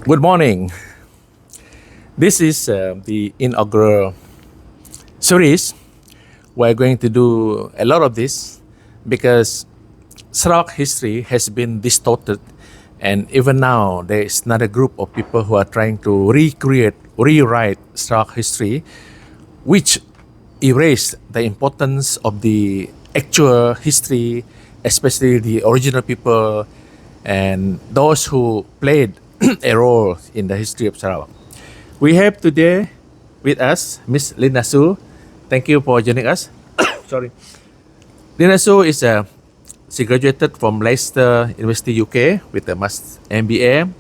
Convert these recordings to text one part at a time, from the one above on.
Good morning. This is the inaugural series. We're going to do a lot of this because Sarawak history has been distorted, and even now there is another group of people who are trying to rewrite Sarawak history, which erase the importance of the actual history, especially the original people and those who played a role in the history of Sarawak. We have today with us Miss Lina Soo. Thank you for joining us. Sorry. Lina Soo she graduated from Leicester University, UK with a Master MBA.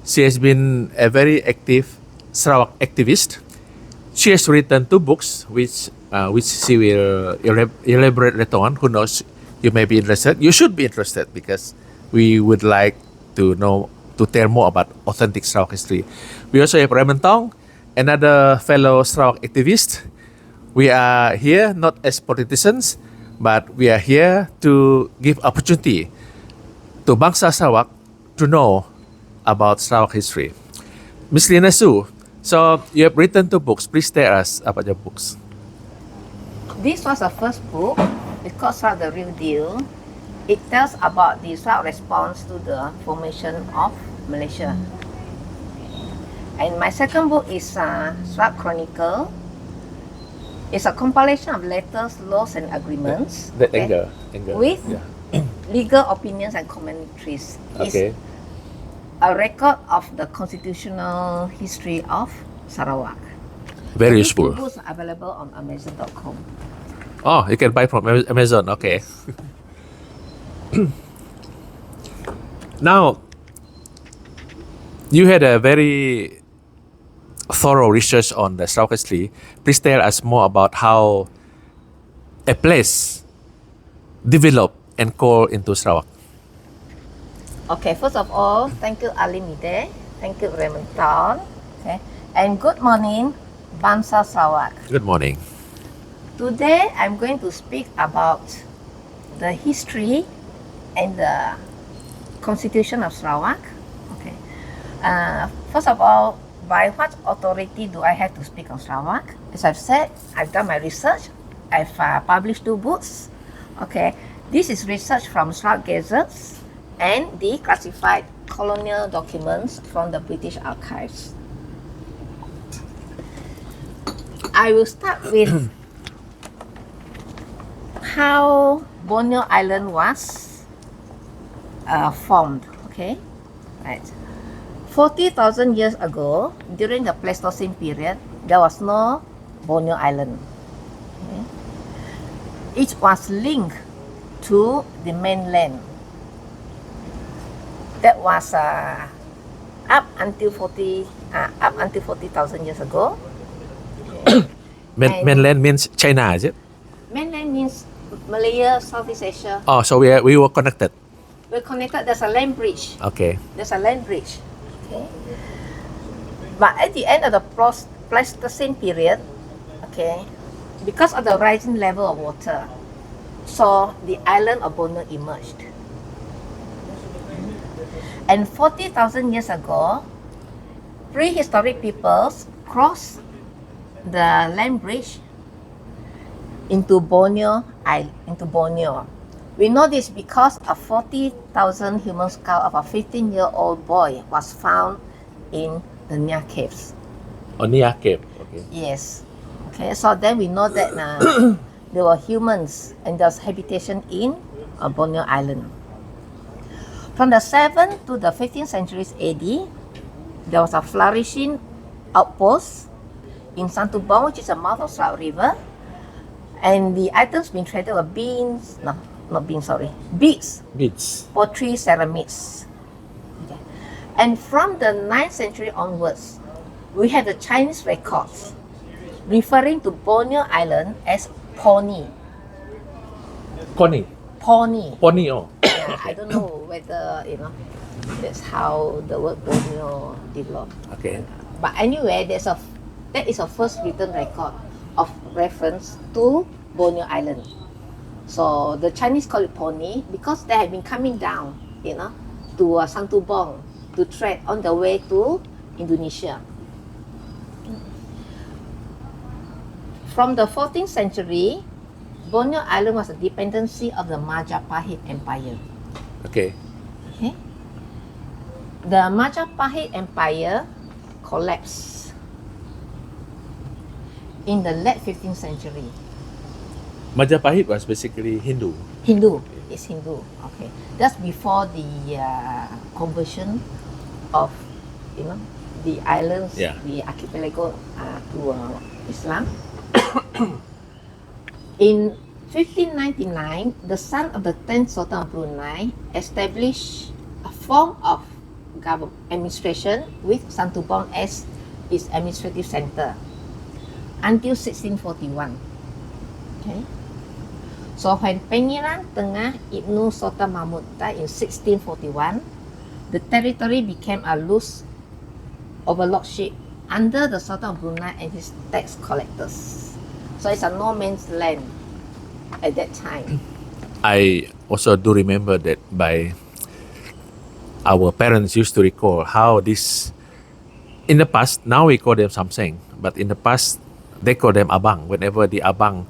She has been a very active Sarawak activist. She has written 2 books, which she will elaborate later on. Who knows? You may be interested. You should be interested because we would like to know to tell more about authentic Sarawak history. We also have Raymond Tong, another fellow Sarawak activist. We are here not as politicians, but we are here to give opportunity to Bangsa Sarawak to know about Sarawak history. Miss Lina Soo, so you have written 2 books. Please tell us about your books. This was the first book. It's called Sarawak the Real Deal. It tells about the Sarawak response to the formation of Malaysia. And my second book is Sarawak Chronicle. It's a compilation of letters, laws, and agreements. Anger. With legal opinions and commentaries. Okay. It's a record of the constitutional history of Sarawak. Very These 2 useful. books are available on Amazon.com. Oh, you can buy from Amazon. Okay. Now, you had a very thorough research on the Sarawak history. Please tell us more about how a place developed and called into Sarawak. Okay, first of all, thank you Alimide, thank you Raymond Town, okay, and good morning, Bangsa Sarawak. Good morning. Today, I'm going to speak about the history and the Constitution of Sarawak. Okay. First of all, by what authority do I have to speak on Sarawak? As I've said, I've done my research. I've published 2 books. Okay. This is research from Sarawak Gazettes and declassified colonial documents from the British Archives. I will start with how Borneo Island was formed. Okay, right. 40,000 years ago, during the Pleistocene period, there was no Borneo Island. Okay? It was linked to the mainland. That was up until 40,000 years ago. Okay. Mainland means China, is it? Mainland means Malaya, Southeast Asia. Oh, so we were connected. We're connected. There's a land bridge. Okay. There's a land bridge. Okay. But at the end of the Pleistocene period, okay, because of the rising level of water, so the island of Borneo emerged. And 40,000 years ago, prehistoric peoples crossed the land bridge into Borneo. We know this because a 40,000 human skull of a 15-year-old boy was found in the Nia Caves. Oh, Nia Cave. Okay. Yes. Okay, so then we know that there were humans and there's habitation in Borneo Island. From the 7th to the 15th centuries AD, there was a flourishing outpost in Santubong, which is the mouth of Sarawak River. And the items being traded were beads, pottery, ceramics. Okay. And from the 9th century onwards, we have the Chinese records referring to Borneo Island as Pony. Pony. Oh. Yeah, I don't know whether, that's how the word Borneo developed. Okay. But anyway, that is a first written record of reference to Borneo Island. So the Chinese call it Pony because they have been coming down, to Santubong to trade on the way to Indonesia. From the 14th century, Borneo Island was a dependency of the Majapahit Empire. Okay. Okay. The Majapahit Empire collapsed in the late 15th century. Majapahit was basically Hindu. Hindu. It's Hindu. Okay. That's before the conversion of, the islands, Yeah. the archipelago to Islam. In 1599, the son of the 10th Sultan of Brunei established a form of government administration with Santubong as its administrative center until 1641. Okay. So when Pengiran Tengah Ibnu Sultan Mahmud died in 1641, the territory became a loose overlordship under the Sultan of Brunei and his tax collectors. So it's a no man's land at that time. I also do remember that by our parents used to recall how this, in the past, now we call them Samseng, but in the past, they call them Abang. Whenever the Abang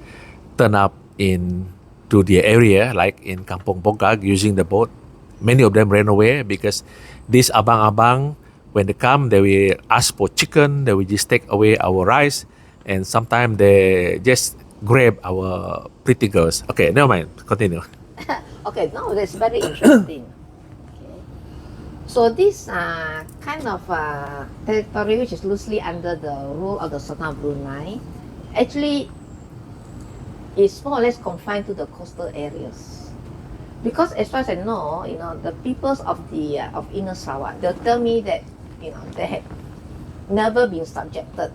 turn up into the area, like in Kampong Bogag, using the boat, many of them ran away because these Abang-Abang, when they come, they will ask for chicken, they will just take away our rice, and sometimes they just grab our pretty girls. Okay, never mind, continue. Okay, now that's very interesting. Okay. So this kind of territory which is loosely under the rule of the Sultan of Brunei actually is more or less confined to the coastal areas. Because as far as I know, the peoples of the of Inner Sarawak, they'll tell me that they had never been subjected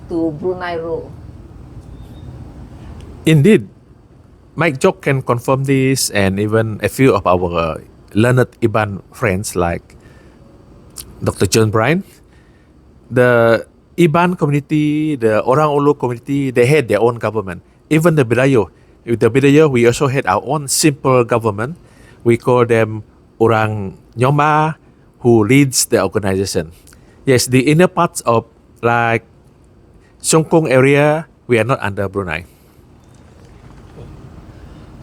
to Brunei rule. Indeed, Mike Jock can confirm this, and even a few of our learned Iban friends like Dr. John Bryan. The Iban community, the Orang Ulu community, they had their own government. Even the Bidayuh. With the Bidayuh, we also had our own simple government. We call them Orang Nyoma, who leads the organization. Yes, the inner parts of like Songkong area, we are not under Brunei.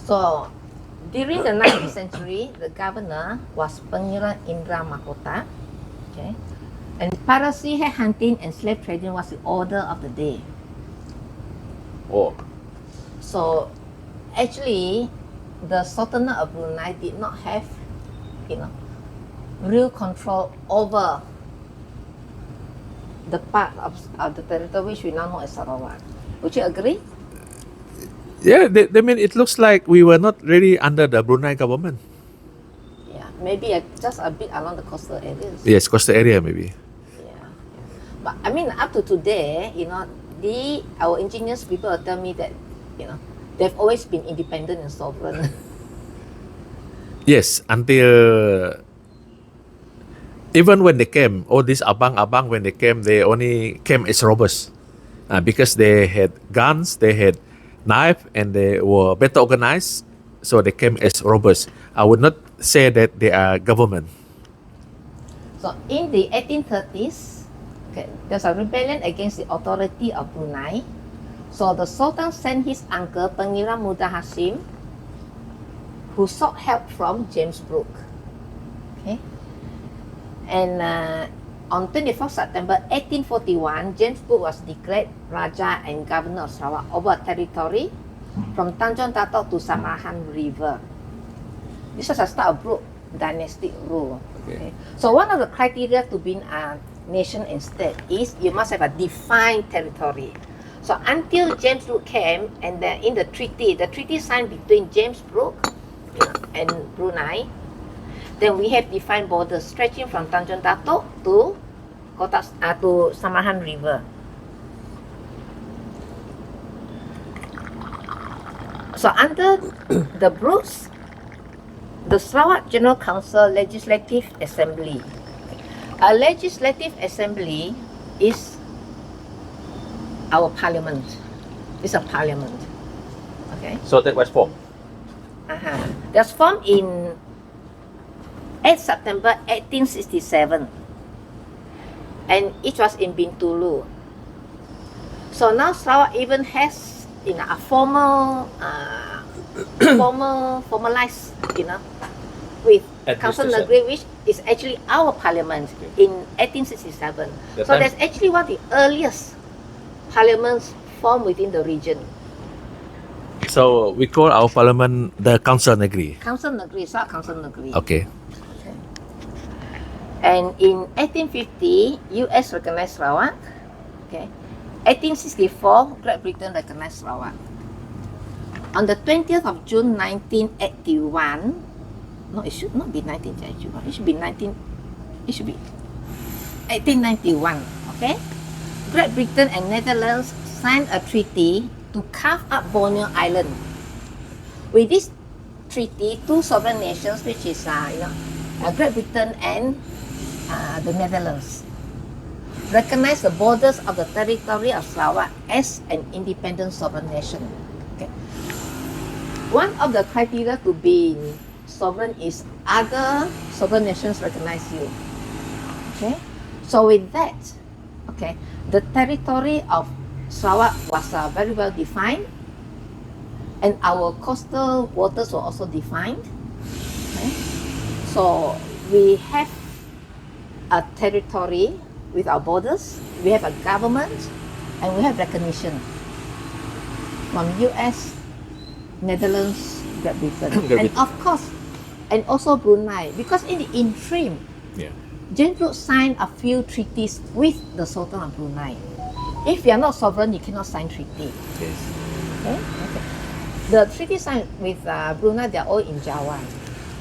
So during the 19th century, the governor was Pangeran Indra Mahkota. Okay. And piracy, hunting, and slave trading was the order of the day. Oh. So actually, the Sultanate of Brunei did not have, real control over the part of the territory which we now know as Sarawak. Would you agree? Yeah, they mean it looks like we were not really under the Brunei government. Yeah, maybe just a bit along the coastal areas. Yes, coastal area maybe. Yeah. But I mean, up to today, our indigenous people will tell me that, they've always been independent and sovereign. Yes, until even when they came, all these abang when they came, they only came as robbers because they had guns, they had knife, and they were better organized, so they came as robbers. I would not say that they are government. So in the 1830s, there's a rebellion against the authority of Brunei. So the Sultan sent his uncle, Pangeran Muda Hashim, who sought help from James Brooke. Okay. And on 24th September 1841, James Brooke was declared Raja and Governor of Sarawak over a territory from Tanjong Datuk to Samahan River. This was a start of Brooke dynastic rule. Okay. So one of the criteria to being a nation and state is you must have a defined territory. So until James Brooke came, and then in the treaty signed between James Brooke and Brunei, then we have defined borders stretching from Tanjong Datuk to Samahan River. So under the Brookes, the Sarawak General Council Legislative Assembly. A legislative assembly is our parliament. It's a parliament. Okay. So that was formed. That's formed in 8 September 1867. And it was in Bintulu. So now Sarawak even has a formalized, with Council Negeri, which is actually our parliament in 1867. So that's actually one of the earliest parliaments formed within the region. So we call our parliament the Council Negeri. Council Negeri, Sarawak Council Negeri. Okay. And in 1850, US recognized Sarawak. Okay. 1864, Great Britain recognized Sarawak. On the 20th of June 1981, no, it should not be 1981. It should be 1891. Okay. Great Britain and Netherlands signed a treaty to carve up Borneo Island. With this treaty, two sovereign nations, which is Great Britain and the Netherlands, recognize the borders of the territory of Sarawak as an independent sovereign nation. Okay. One of the criteria to be sovereign is other sovereign nations recognize you. Okay. So with that, okay, the territory of Sarawak was very well defined, and our coastal waters were also defined. Okay. So we have a territory with our borders, we have a government, and we have recognition from US, Netherlands, Great Britain, and of course, and also Brunei, because in the interim, James Brooke signed a few treaties with the Sultan of Brunei. If you are not sovereign, you cannot sign treaty. Yes. Okay? The treaty signed with Brunei, they are all in Java.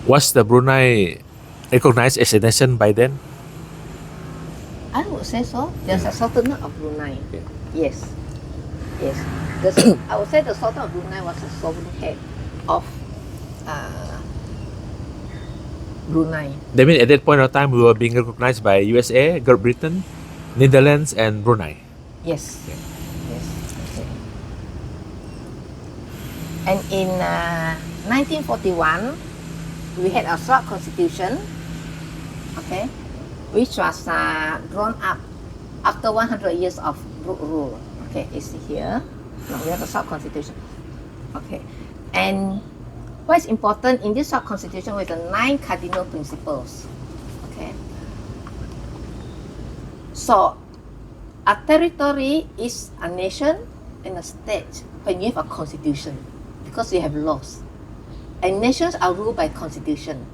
Was the Brunei recognized as a nation by then? I would say so. There's a Sultanate of Brunei. Yeah. Yes. Yes. I would say the Sultan of Brunei was the sovereign head of Brunei. That means at that point of time we were being recognized by USA, Great Britain, Netherlands, and Brunei. Yes. Yeah. Yes. Okay. And in 1941, we had a Sarawak Constitution, okay, which was drawn up after 100 years of Brooke rule. Okay, it's here. Now we have a Sarawak Constitution. Okay, and what is important in this Sarawak Constitution with the 9 cardinal principles. Okay, so a territory is a nation and a state when you have a constitution, because you have laws. And nations are ruled by constitution.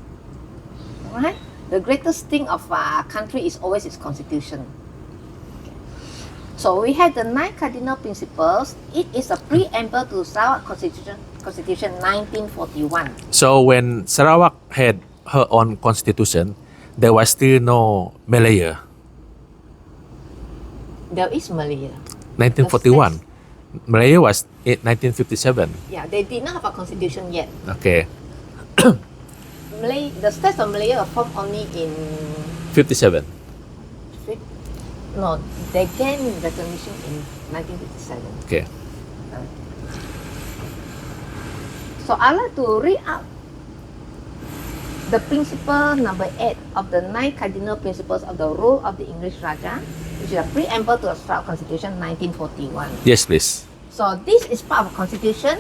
Right? The greatest thing of a country is always its constitution. Okay. So we have the 9 cardinal principles. It is a preamble to Sarawak Constitution 1941. So when Sarawak had her own constitution, there was still no Malaya. There is Malaya. 1941. Malaya was in 1957. Yeah, they did not have a constitution yet. Okay. The states of Malaya were formed only in 57. No, they gained recognition in 1957. Okay. So I'd like to read out the principle number 8 of the 9 cardinal principles of the rule of the English Raja, which is a preamble to the Sarawak Constitution 1941. Yes, please. So this is part of a constitution.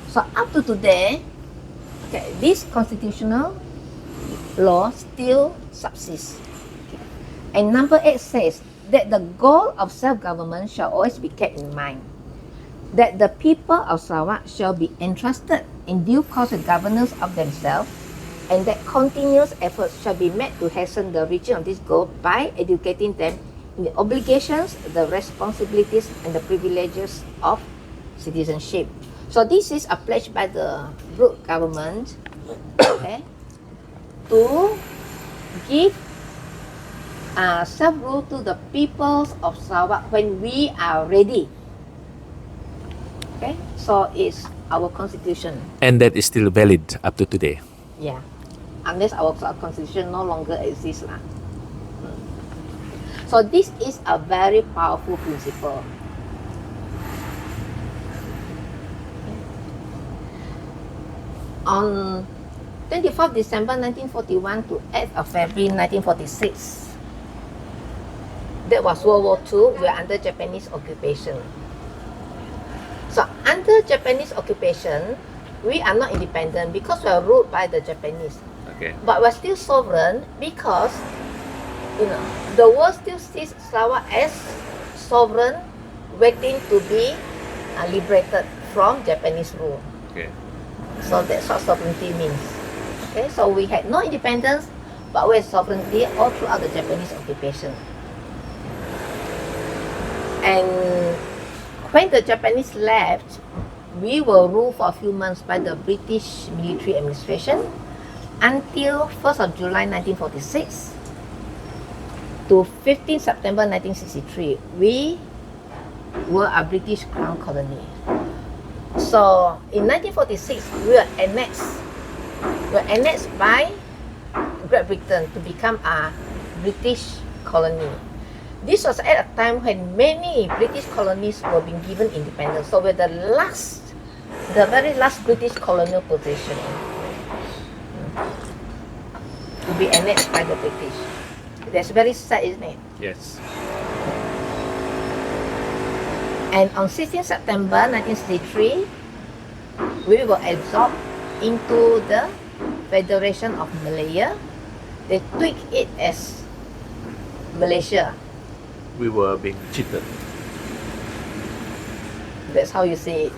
So up to today, okay, this constitutional law still subsists. Okay. And number 8 says that the goal of self-government shall always be kept in mind, that the people of Sarawak shall be entrusted in due course with governance of themselves, and that continuous efforts shall be made to hasten the reaching of this goal by educating them in the obligations, the responsibilities, and the privileges of citizenship. So this is a pledge by the Brooke government, okay, to give self-rule to the peoples of Sarawak when we are ready. Okay, so it's our constitution. And that is still valid up to today. Yeah, unless our constitution no longer exists. So this is a very powerful principle. 24th December 1941 to 8th of February 1946. That was World War II. We are under Japanese occupation. So under Japanese occupation, we are not independent because we are ruled by the Japanese. Okay. But we're still sovereign because, the world still sees Sarawak as sovereign, waiting to be liberated from Japanese rule. Okay. So that's what sovereignty means. Okay, so we had no independence, but we had sovereignty all throughout the Japanese occupation. And when the Japanese left, we were ruled for a few months by the British military administration until 1st of July 1946 to 15 September 1963. We were a British Crown colony. So in 1946, we were annexed. We were annexed by Great Britain to become a British colony. This was at a time when many British colonies were being given independence. So we're the very last British colonial position to be annexed by the British. That's very sad, isn't it? Yes. And on 16 September 1963, we were absorbed into the Federation of Malaya. They tweaked it as Malaysia. We were being cheated. That's how you say it.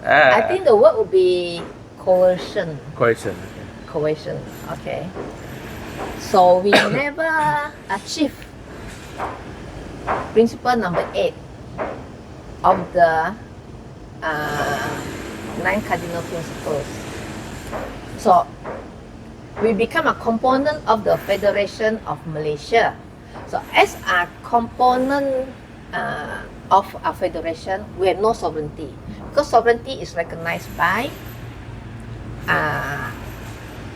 I think the word would be coercion. Coercion. Coercion, okay. So we never achieved principle number 8 of the 9 cardinal principles. So we become a component of the Federation of Malaysia. So as a component of a federation, we have no sovereignty because sovereignty is recognized by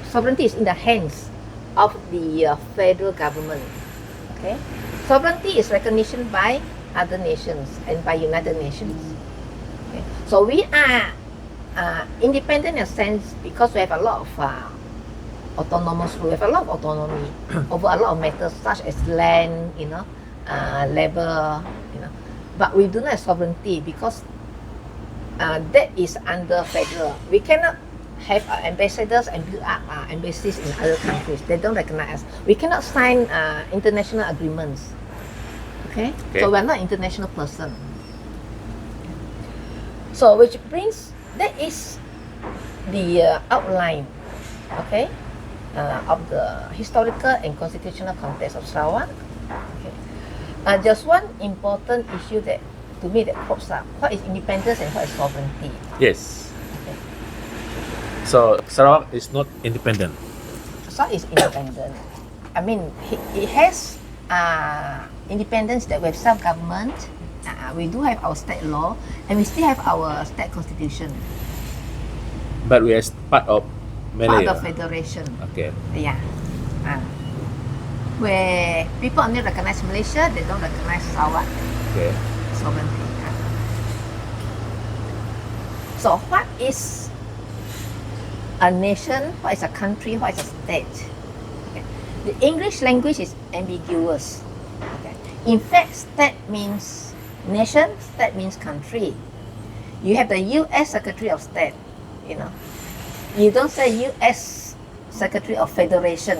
sovereignty is in the hands of the federal government. Okay, sovereignty is recognition by other nations and by United Nations. Okay, so we are independent in a sense because we have a lot of autonomous rule. We have a lot of autonomy over a lot of matters such as land, labor, but we do not have sovereignty because that is under federal. We cannot have ambassadors and build up embassies in other countries. They don't recognize us. We cannot sign international agreements. Okay? So we're not an international person. So which brings, that is the outline, okay, of the historical and constitutional context of Sarawak. Okay. Just one important issue that to me that pops up: what is independence and what is sovereignty? Yes. Okay. So Sarawak is not independent. Sarawak is independent. I mean, it has independence that we have self-government. We do have our state law, and we still have our state constitution. But we are part of Malaya. Part of federation. Okay. Yeah. Where people only recognize Malaysia, they don't recognize Sarawak. Okay. Sovereignty. So what is a nation? What is a country? What is a state? Okay. The English language is ambiguous. Okay. In fact, state means nation, state means country. You have the U.S. Secretary of State, You don't say U.S. Secretary of Federation.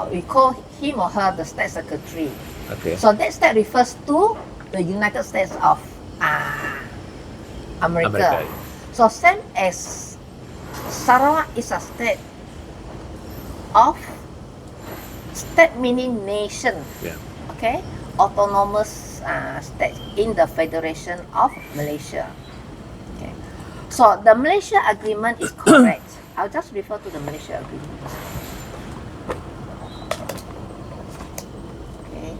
We call him or her the State Secretary. Okay. So that state refers to the United States of America. So same as Sarawak is a state meaning nation. Yeah. Okay, autonomous state in the Federation of Malaysia. Okay, so the Malaysia Agreement is correct. I'll just refer to the Malaysia Agreement. Okay.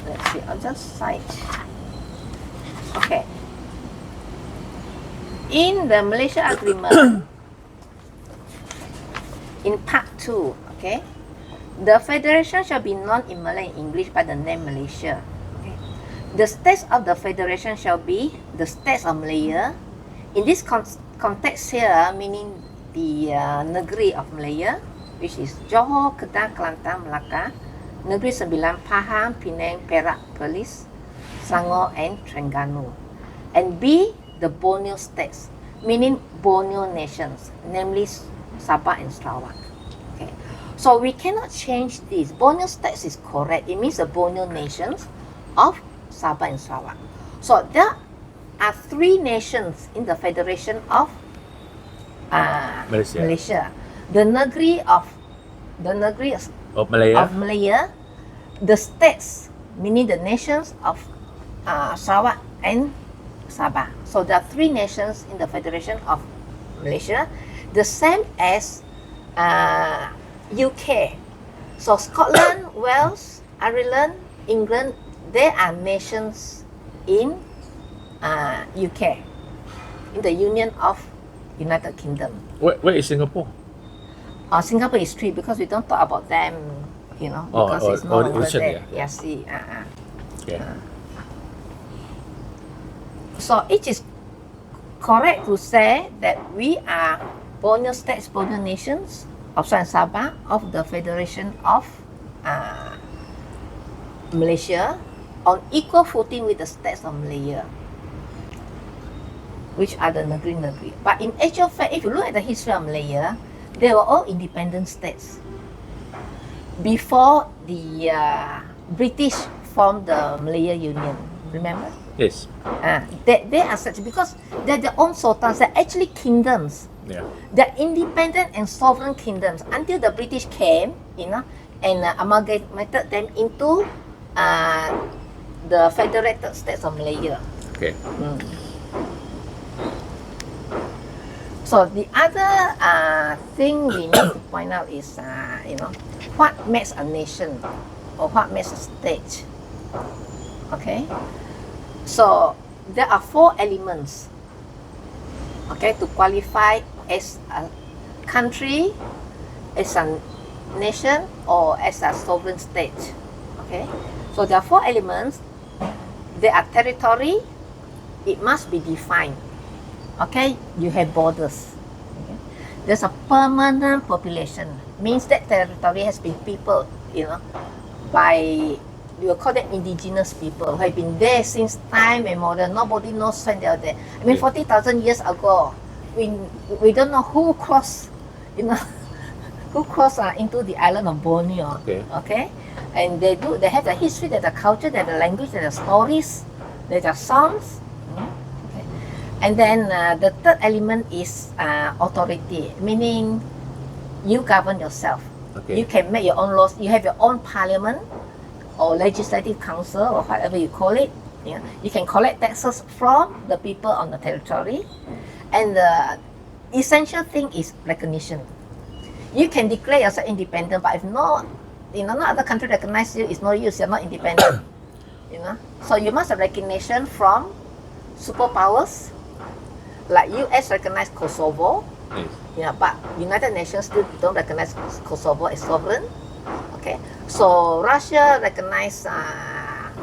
Let's see, I'll just cite. Okay. In the Malaysia Agreement, in part 2, okay, the federation shall be known in Malay and English by the name Malaysia. Okay. The states of the federation shall be the states of Malaya. In this context here, meaning the negeri of Malaya, which is Johor, Kedah, Kelantan, Melaka, Negeri Sembilan, Pahang, Penang, Perak, Perlis, Selangor, and Terengganu. And B, the Borneo states, meaning Borneo nations, namely Sabah and Sarawak. Okay, so we cannot change this. Borneo states is correct. It means the Borneo nations of Sabah and Sarawak. So there are 3 nations in the Federation of Malaysia. The negeri of Malaya. Malaya, the states, meaning the nations of Sarawak and Sabah. So there are 3 nations in the Federation of Malaysia, the same as UK. So Scotland, Wales, Ireland, England, they are nations in UK, in the Union of United Kingdom. Where is Singapore? Singapore is 3 because we don't talk about them, because it's not over there. Yeah. See. Okay. So it is correct to say that we are Borneo states, Borneo nations of Sabah and Sabah of the Federation of Malaysia on equal footing with the states of Malaya, which are the negeri-negeri. But in actual fact, if you look at the history of Malaya, they were all independent states before the British formed the Malaya Union. Remember? Yes. They are such because they're their own sultans. They're actually kingdoms. Yeah. They're independent and sovereign kingdoms until the British came, and amalgamated them into the Federated States of Malaya. Okay. So the other thing we need to point out is, what makes a nation or what makes a state. Okay, so there are 4 elements. Okay, to qualify as a country, as a nation, or as a sovereign state. Okay, so there are 4 elements. There are territory. It must be defined. Okay, you have borders. Okay? There's a permanent population. Means that territory has been peopled, by, we will call them indigenous people who have been there since time immemorial. Nobody knows when they are there. I mean, 40,000 years ago, we don't know who crossed, who crossed into the island of Borneo. Okay, and they have the history, they have the culture, they have the language, they have the stories, they have songs. And then the third element is authority, meaning you govern yourself. Okay. You can make your own laws. You have your own parliament or legislative council or whatever you call it. You can collect taxes from the people on the territory. And the essential thing is recognition. You can declare yourself independent, but if not, no other country recognize you, it's no use. You're not independent. So you must have recognition from superpowers. Like US recognize Kosovo, but United Nations still don't recognize Kosovo as sovereign. Okay, so Russia recognize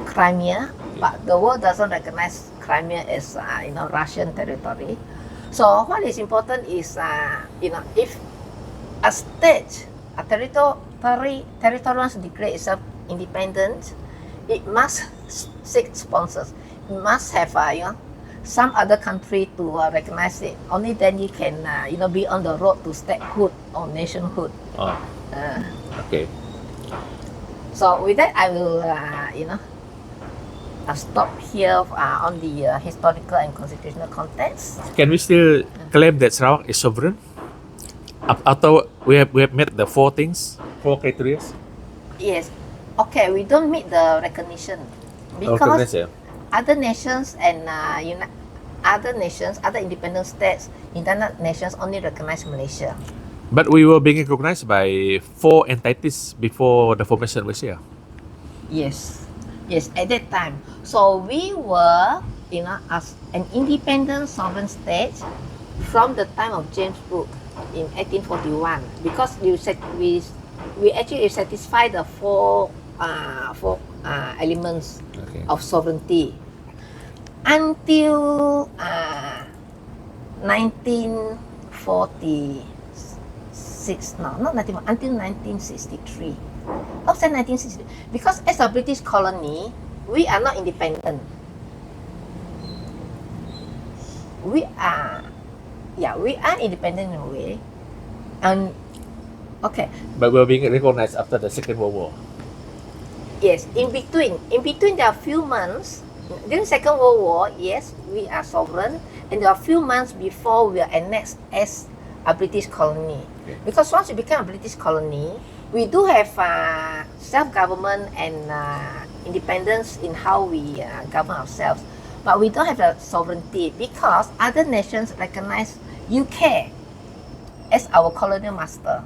Crimea, but the world doesn't recognize Crimea as Russian territory. So what is important is if a state, a territory wants to declare itself independent, it must seek sponsors. It must have some other country to recognize it. Only then you can be on the road to statehood or nationhood. Okay. So with that, I will stop here on the historical and constitutional context. Can we still claim that Sarawak is sovereign? After we have met the 4 things, 4 criteria? Yes. Okay, we don't meet the recognition because other nations and other independent states, United Nations only recognize Malaysia. But we were being recognized by 4 entities before the formation of Malaysia. Yes, at that time. So we were, as an independent sovereign state from the time of James Cook in 1841 because we actually satisfy the four elements Okay. of sovereignty until 1946. No, not 19, until 1963. How say 1963? Because as a British colony, we are not independent. We are independent in a way, and okay. But we're being recognized after the Second World War. Yes, in between there are few months during Second World War. Yes, we are sovereign, and there are few months before we are annexed as a British colony. Okay. Because once we become a British colony, we do have self-government and independence in how we govern ourselves, but we don't have the sovereignty because other nations recognize UK as our colonial master.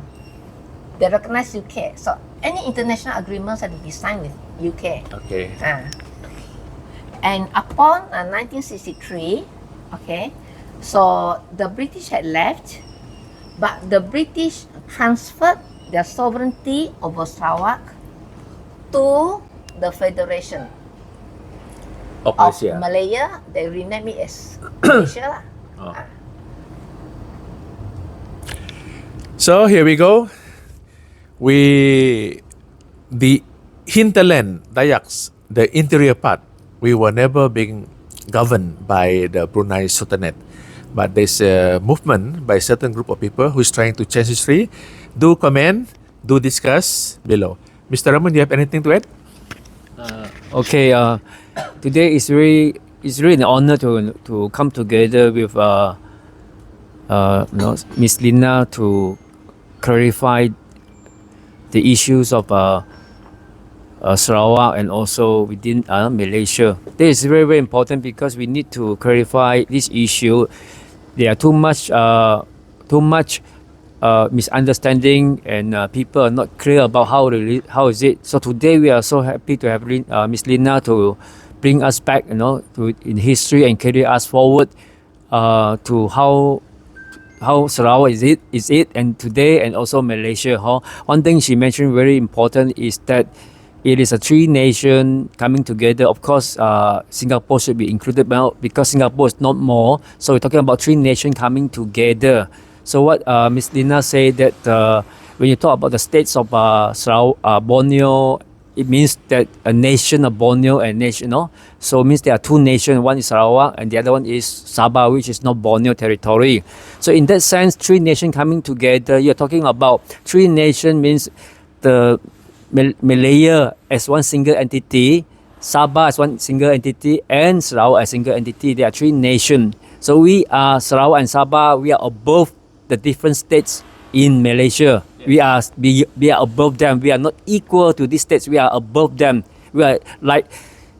They recognize UK, so any international agreements have to be signed with UK. Okay. And upon 1963, okay, so the British had left, but the British transferred their sovereignty over Sarawak to the Federation Of of Malaysia. Malaya. They renamed it as Malaysia. Oh. So here we go. The hinterland, Dayaks, the interior part, we were never being governed by the Brunei Sultanate. But there's a movement by a certain group of people who is trying to change history. Do comment, do discuss below. Mr. Ramon, do you have anything to add? Okay, today is really an honor to come together with Miss Lina to clarify the issues of Sarawak and also within Malaysia. This is very, very important because we need to clarify this issue. There are too much misunderstanding and people are not clear about how is it. So today we are so happy to have Miss Lina to bring us back, in history and carry us forward to how Sarawak is it and today and also Malaysia. One thing she mentioned very important is that it is a three nation coming together. Of course, Singapore should be included because Singapore is not more. So we're talking about three nations coming together. So what Ms. Lina said that when you talk about the states of Borneo, it means that a nation of Borneo and nation, So it means there are two nations. One is Sarawak and the other one is Sabah, which is not Borneo territory. So in that sense, three nations coming together, you're talking about three nations means the Malaya as one single entity, Sabah as one single entity, and Sarawak as single entity. There are three nations. So we are Sarawak and Sabah. We are above the different states in Malaysia. Yes. We are above them. We are not equal to these states. We are above them. We are like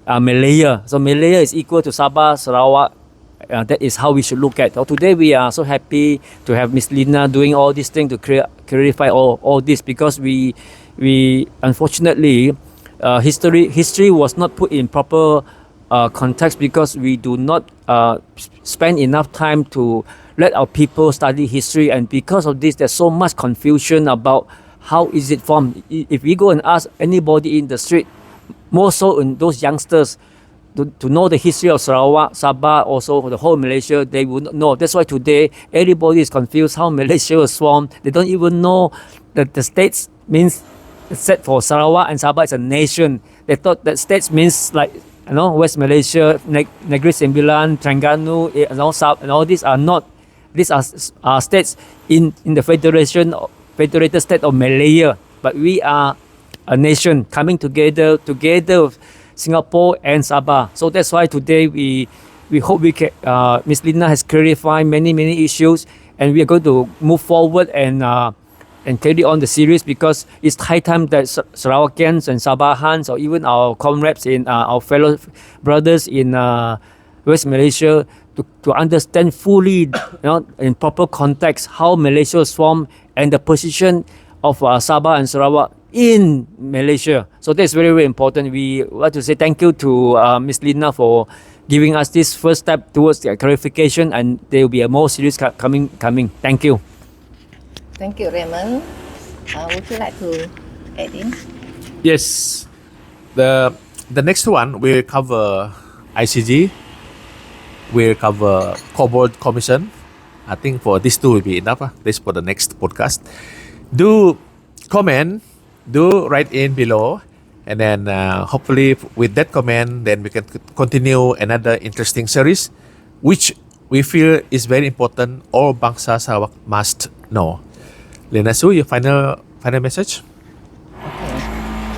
Malaya. So Malaya is equal to Sabah, Sarawak. That is how we should look at. So today we are so happy to have Miss Lina doing all these things to clarify all this because we unfortunately history was not put in proper context because we do not spend enough time to let our people study history, and because of this there's so much confusion about how is it formed. If we go and ask anybody in the street, more so in those youngsters, to know the history of Sarawak, Sabah, also the whole Malaysia, they would not know. That's why today everybody is confused how Malaysia was formed. They don't even know that the states means set for Sarawak and Sabah is a nation. They thought that states means like West Malaysia, Negeri Sembilan, Terengganu, and all these are not. These are states in the Federated State of Malaya. But we are a nation coming together with Singapore and Sabah. So that's why today we hope we can. Ms. Lina has clarified many issues, and we are going to move forward and carry on the series because it's high time that Sarawakians and Sabahans or even our comrades in our fellow brothers in West Malaysia to understand fully, in proper context how Malaysia was formed and the position of Sabah and Sarawak in Malaysia. So that's very, very important. We want to say thank you to Ms. Lina for giving us this first step towards the clarification, and there will be a more series coming. Thank you. Thank you, Raymond. Would you like to add in? Yes. The next one will cover ICG. We'll cover Cobalt Commission. I think for these two will be enough. This for the next podcast. Do comment. Do write in below, and then hopefully with that comment, then we can continue another interesting series, which we feel is very important. All Bangsa Sarawak must know. Lina Soo, your final message.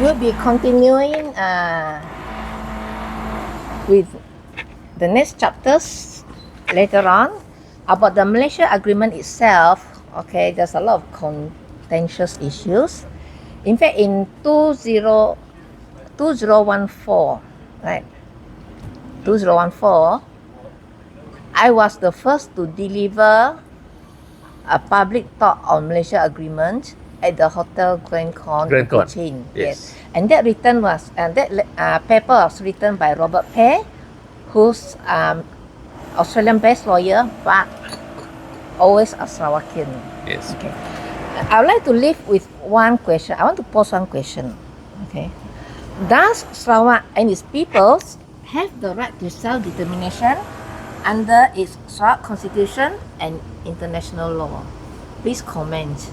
We'll be continuing with the next chapters later on about the Malaysia Agreement itself. Okay, there's a lot of contentious issues. In fact, in 2014, right? 2014, I was the first to deliver a public talk on Malaysia Agreement at the Hotel Grand Con in Grand Con. Cochin. Yes. And that paper was written by Robert Pear, who's Australian-based lawyer, but always a Sarawakian. Yes. Okay. I would like to leave with one question. I want to pose one question. Okay. Does Sarawak and its peoples have the right to self-determination under its Sarawak Constitution and international law? Please comment.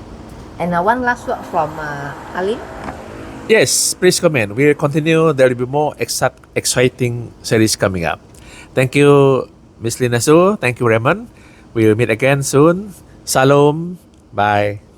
And one last word from Halim. Yes, please comment. We'll continue. There will be more exciting series coming up. Thank you, Miss Lina Soo. Thank you, Raymond. We'll meet again soon. Salam. Bye.